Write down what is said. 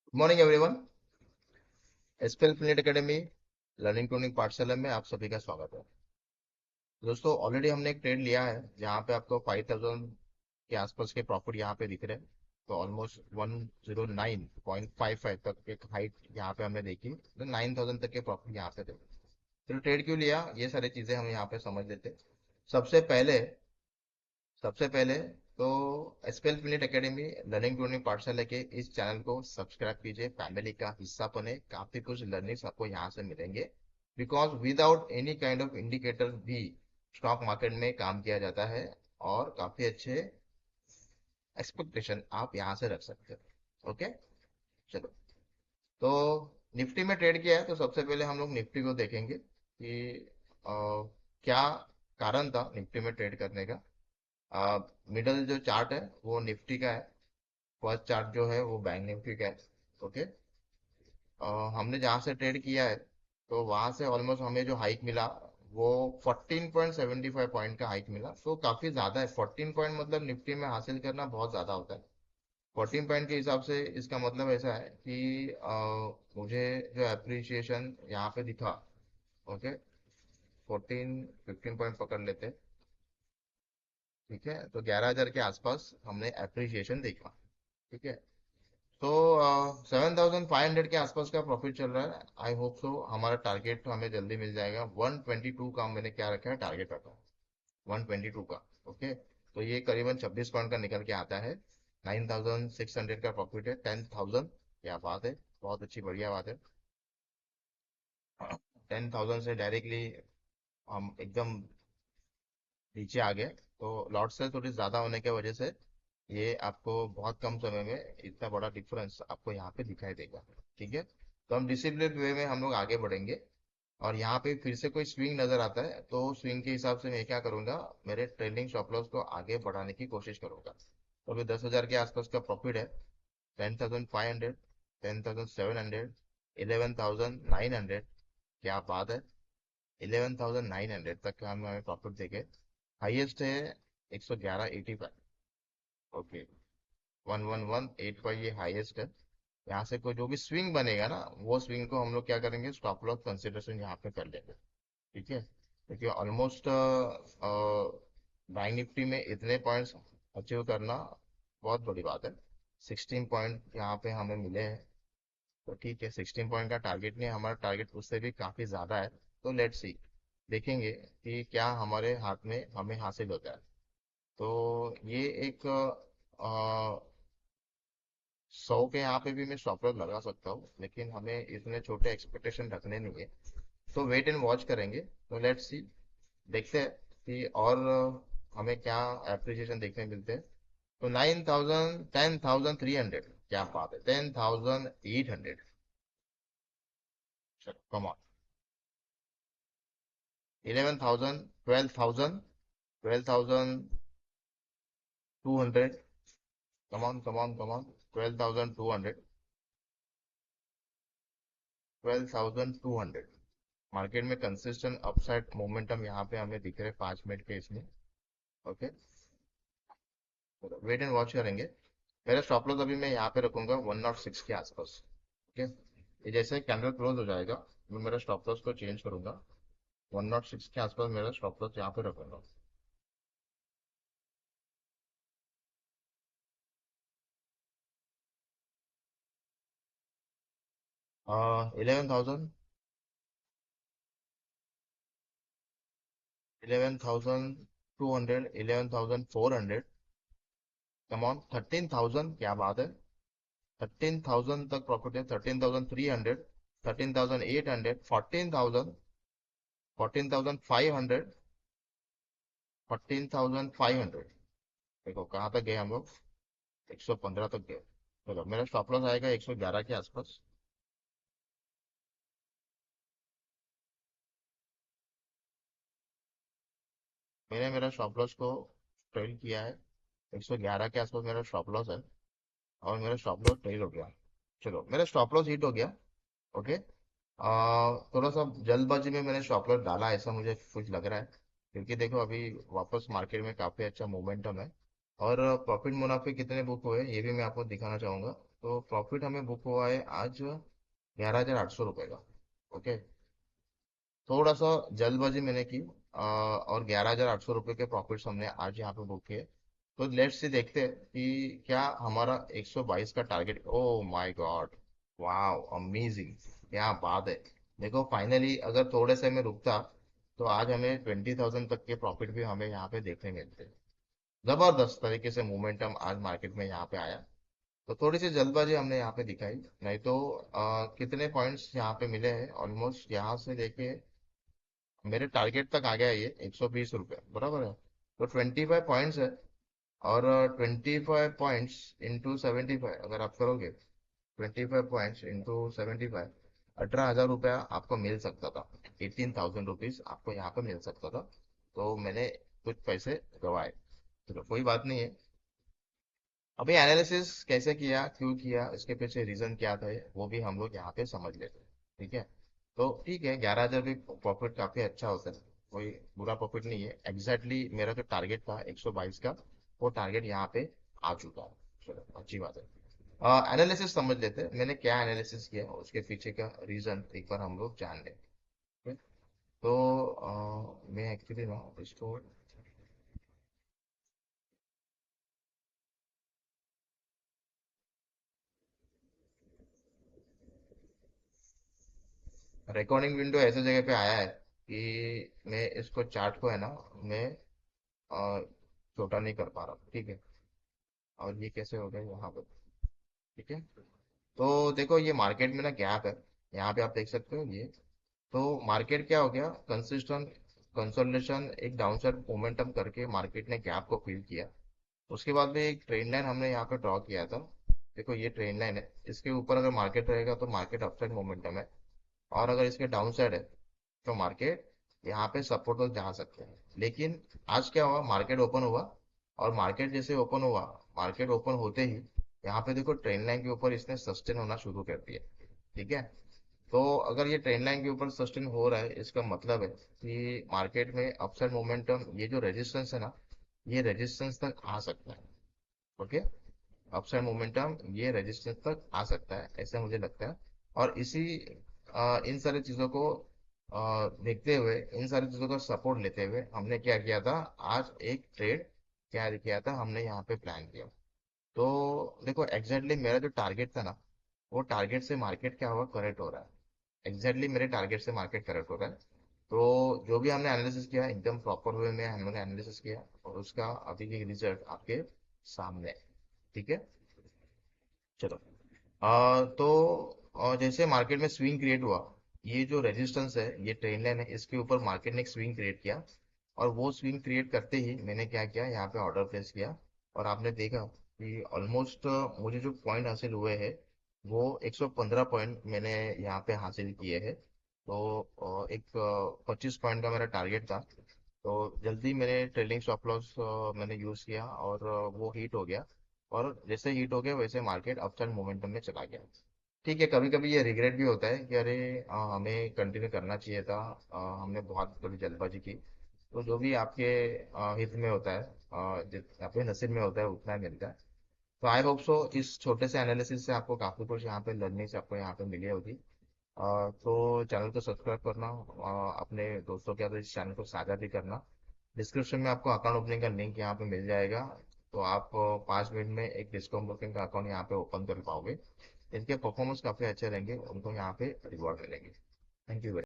Good morning everyone. SPL फिनेट academy learning tuning Pathshala में आप सभी का स्वागत है। दोस्तों, ऑलरेडी हमने एक ट्रेड लिया है जहाँ पे आपको 5000 के आसपास के प्रॉफिट यहाँ पे दिख रहे हैं। तो ऑलमोस्ट 109.55 तक एक हाइट यहाँ पे हमने देखी, तो 9000 तक के प्रॉफिट यहाँ पे थे। तो ट्रेड क्यों लिया, ये सारी चीजें हम यहाँ पे समझ लेते हैं। सबसे पहले सबसे पहले तो एसपीएल फिनेट एकेडमी लर्निंग टूनिंग पाठशाला के इस चैनल को सब्सक्राइब कीजिए, फैमिली का हिस्सा बने। काफी कुछ लर्निंग्स आपको यहाँ से मिलेंगे, because without any kind of indicator भी स्टॉक मार्केट में काम किया जाता है और काफी अच्छे एक्सपेक्टेशन आप यहाँ से रख सकते हो। ओके, चलो। तो निफ्टी में ट्रेड किया है, तो सबसे पहले हम लोग निफ्टी को देखेंगे कि क्या कारण था निफ्टी में ट्रेड करने का। मिडल जो चार्ट है वो निफ्टी का है। फर्स्ट चार्ट जो है वो बैंक निफ्टी का है। ओके। हमने जहाँ से ट्रेड किया है, तो वहां से ऑलमोस्ट हमें जो हाइक मिला वो 14.75 पॉइंट का हाइक मिला। तो काफी ज्यादा है। 14 पॉइंट मतलब निफ्टी में हासिल करना बहुत ज्यादा होता है। 14 पॉइंट के हिसाब से इसका मतलब ऐसा है कि मुझे जो अप्रिसिएशन यहाँ पे दिखा। ओके, 15 पॉइंट पकड़ लेते। ठीक है, तो 11,000 के आसपास हमने अप्रिसिएशन देखा। ठीक है, तो 7,500 के आसपास का प्रॉफिट चल रहा है। आई होप सो हमारा टारगेट हमें जल्दी मिल जाएगा। 122 का मैंने क्या रखा है, टारगेट रखा है 122 का। ओके, तो ये करीबन 26 पॉइंट का निकल के आता है। 9,600 का प्रॉफिट है, 10,000। क्या बात है, बहुत अच्छी बढ़िया बात है। 10,000 से डायरेक्टली हम एकदम नीचे आ गए। तो लॉट से थोड़ी ज्यादा होने की वजह से ये आपको बहुत कम समय में इतना बड़ा डिफरेंस आपको यहाँ पे दिखाई देगा। ठीक है, तो हम डिसिप्लिन वे में हम लोग आगे बढ़ेंगे। और यहाँ पे फिर से कोई स्विंग नजर आता है, तो स्विंग के हिसाब से मैं क्या करूंगा, मेरे ट्रेंडिंग स्टॉप लॉस को आगे बढ़ाने की कोशिश करूंगा। तो अभी 10,000 के आसपास का प्रॉफिट है। 10,500, 10,700, 11,900। क्या बात है, 11,900 तक का हमें प्रॉफिट देके हाईएस्ट है 111.85। ओके, 111.85 ये हाईएस्ट है। यहाँ से कोई जो भी स्विंग बनेगा ना, वो स्विंग को हम लोग क्या करेंगे, स्टॉप लॉस कंसिडरेशन यहाँ पे कर लेंगे। ठीक है, क्योंकि ऑलमोस्ट बैंक निफ्टी में इतने पॉइंट्स अचीव करना बहुत बड़ी बात है। 16 पॉइंट यहाँ पे हमें मिले हैं। तो ठीक है, 16 पॉइंट का टारगेट नहीं, हमारा टारगेट उससे भी काफी ज्यादा है। तो लेट्स सी, देखेंगे कि क्या हमारे हाथ में हमें हासिल होता है। तो ये एक 100 के यहाँ पे भी मैं स्टॉप लॉस लगा सकता हूँ, लेकिन हमें इतने छोटे एक्सपेक्टेशन रखने नहीं है। तो वेट एंड वॉच करेंगे। तो लेट्स सी, देखते हैं कि और हमें क्या एप्रिसिएशन देखने मिलते हैं। तो 9,000, 10,300। क्या बात है, 10,800। चलो come on. 11,000, 12,000, 12,200। Come on, come on, come on. 12,200, 12,200। Market में कंसिस्टेंट अपसाइड मोमेंटम यहाँ पे हमें दिख रहे 5 मिनट के इसमें। ओके, वेट एंड वॉच करेंगे। मेरा स्टॉप लॉस अभी मैं यहाँ पे रखूंगा 106 के आसपास। ओके, ये जैसे कैंडल क्लोज हो जाएगा, मैं मेरा स्टॉप लॉस को चेंज करूंगा। 106 के आसपास मेरा स्टॉप लॉस यहाँ पे रखूंगा। हाँ, 11,000, 11,200, 11,400। Come on, 13,000। क्या बात है, 13,000 तक प्रॉफिट है। 13,300, 13,800, 14,000, 14,500, 14,500। देखो कहाँ तक गए हम लोग, 115 तक गए। चलो, मेरा स्टॉप लॉस आएगा 111 के आसपास। मैंने मेरा स्टॉप लॉस को ट्रेल किया है। 111 के आसपास मेरा स्टॉप लॉस है, और मेरा स्टॉप लॉस ट्रेल हो गया। चलो, मेरा स्टॉप लॉस हिट हो गया। ओके, थोड़ा सा जल्दबाजी में मैंने स्टॉप लॉस डाला, ऐसा मुझे कुछ लग रहा है। क्योंकि देखो अभी वापस मार्केट में काफी अच्छा मोमेंटम है। और प्रॉफिट मुनाफे कितने बुक हुए ये भी मैं आपको दिखाना चाहूंगा। तो प्रॉफिट हमें बुक हुआ है आज 11,800 रुपये का। ओके। थोड़ा सा जल्दबाजी मैंने की, और 11,800 रुपये के प्रॉफिट्स हमने आज यहाँ पे बुक किए। तो लेट्स से देखते हैं कि क्या हमारा 122 का टारगेट। ओ माय गॉड, वाह, अमेजिंग, क्या बात है। देखो फाइनली अगर थोड़े से में रुकता तो आज हमें 20,000 तक के प्रॉफिट भी हमें यहाँ पे देखने मिलते। जबरदस्त तरीके से मोमेंटम आज मार्केट में यहाँ पे आया। तो थोड़ी सी जल्दबाजी हमने यहाँ पे दिखाई, नहीं तो कितने पॉइंट्स यहाँ पे मिले हैं, ऑलमोस्ट यहाँ से लेके मेरे टारगेट तक आ गया ये 120 रुपये, बराबर है। तो 25 पॉइंट्स है। और 25 पॉइंट्स इंटू 75 अगर आप करोगे, 25 पॉइंट्स इंटू 75, 18,000 रुपया आपको मिल सकता था। 18,000 रुपीज आपको यहाँ पे मिल सकता था। तो मैंने कुछ पैसे गवाए, चलो कोई बात नहीं है। अभी एनालिसिस कैसे किया, क्यों किया, इसके पीछे रीजन क्या था, वो भी हम लोग यहाँ पे समझ लेते हैं। ठीक है। तो ठीक है, 11,000 भी प्रॉफिट काफी अच्छा होता है, कोई बुरा प्रॉफिट नहीं है। एग्जैक्टली मेरा जो टारगेट था 122 का, वो टारगेट यहाँ पे आ चुका है। चलो अच्छी बात है। एनालिसिस समझ लेते हैं, मैंने क्या एनालिसिस किया, उसके पीछे का रीजन एक बार हम लोग जान लें। ठीक है? तो मैं एक्चुअली ना इसको रिकॉर्डिंग विंडो ऐसे जगह पे आया है कि मैं इसको चार्ट को है ना, मैं अ, छोटा नहीं कर पा रहा। ठीक है। और ये कैसे हो गया यहाँ पर। ठीक है। तो देखो ये मार्केट में ना गैप है, यहाँ पे आप देख सकते हो ये। तो मार्केट क्या हो गया, कंसिस्टेंट कंसोलिडेशन, एक डाउनसाइड मोमेंटम करके मार्केट ने गैप को फिल किया। उसके बाद में एक ट्रेंड लाइन हमने यहाँ पे ड्रॉ किया था। देखो ये ट्रेंड लाइन है, इसके ऊपर अगर मार्केट रहेगा तो मार्केट अपसाइड मोमेंटम है। और अगर इसके डाउन साइड है तो मार्केट यहाँ पे सपोर्ट तक जा सकते हैं। लेकिन आज क्या हुआ, मार्केट ओपन हुआ, और मार्केट जैसे ओपन हुआ, मार्केट ओपन होते ही यहाँ पे देखो ट्रेंड लाइन के ऊपर इसने सस्टेन होना शुरू कर दिया। ठीक है। तो अगर ये ट्रेंड लाइन के ऊपर सस्टेन हो रहा है, इसका मतलब है कि मार्केट में अपसाइड मोमेंटम, ये जो रेजिस्टेंस है ना, ये रेजिस्टेंस तक आ सकता है। ओके। अपसाइड मोमेंटम ये रेजिस्टेंस तक आ सकता है, ऐसा मुझे लगता है। और इन सारी चीज़ों को देखते हुए, इन सारी चीज़ों का सपोर्ट लेते हुए हमने क्या किया था, आज एक ट्रेड क्या किया था हमने यहाँ पे प्लान किया। तो देखो एग्जैक्टली मेरा जो टारगेट था ना, वो टारगेट से मार्केट क्या हुआ, करेक्ट हो रहा है। एग्जैक्टली मेरे टारगेट से मार्केट करेक्ट हो रहा है। तो जो भी हमने एनालिसिस किया एकदम प्रॉपर वे में हम लोग ने एनालिसिस किया, और उसका अभी के रिजल्ट आपके सामने है। ठीक है। चलो। तो जैसे मार्केट में स्विंग क्रिएट हुआ, ये जो रेजिस्टेंस है, ये ट्रेंड लाइन है, इसके ऊपर मार्केट ने एक स्विंग क्रिएट किया। और वो स्विंग क्रिएट करते ही मैंने क्या किया, यहाँ पे ऑर्डर प्लेस किया। और आपने देखा कि ऑलमोस्ट मुझे जो पॉइंट हासिल हुए हैं, वो 115 पॉइंट मैंने यहाँ पे हासिल किए हैं। तो एक 25 पॉइंट का मेरा टारगेट था। तो जल्दी मैंने ट्रेलिंग स्टॉप लॉस मैंने यूज़ किया, और वो हिट हो गया। और जैसे हिट हो गया वैसे मार्केट अपसाइड मोमेंटम में चला गया। ठीक है, कभी कभी ये रिग्रेट भी होता है कि अरे हमें कंटिन्यू करना चाहिए था, हमने बहुत बड़ी जल्दबाजी की। तो जो भी आपके हित में होता है, अपने नसीब में होता है उतना ही मिलता है। तो आई होप सो इस छोटे से एनालिसिस से आपको काफ़ी कुछ यहाँ पे लर्निंग्स आपको यहाँ पे मिली होगी। तो चैनल को सब्सक्राइब करना, अपने दोस्तों के साथ इस चैनल को साझा भी करना। डिस्क्रिप्शन में आपको अकाउंट ओपनिंग का लिंक यहाँ पे मिल जाएगा। तो आप 5 मिनट में एक डिस्काउंट ब्रोकिंग का अकाउंट यहाँ पे ओपन कर पाओगे। इनके परफॉर्मेंस काफ़ी अच्छे रहेंगे, उनको यहाँ पे रिवॉर्ड मिलेंगे। Thank you.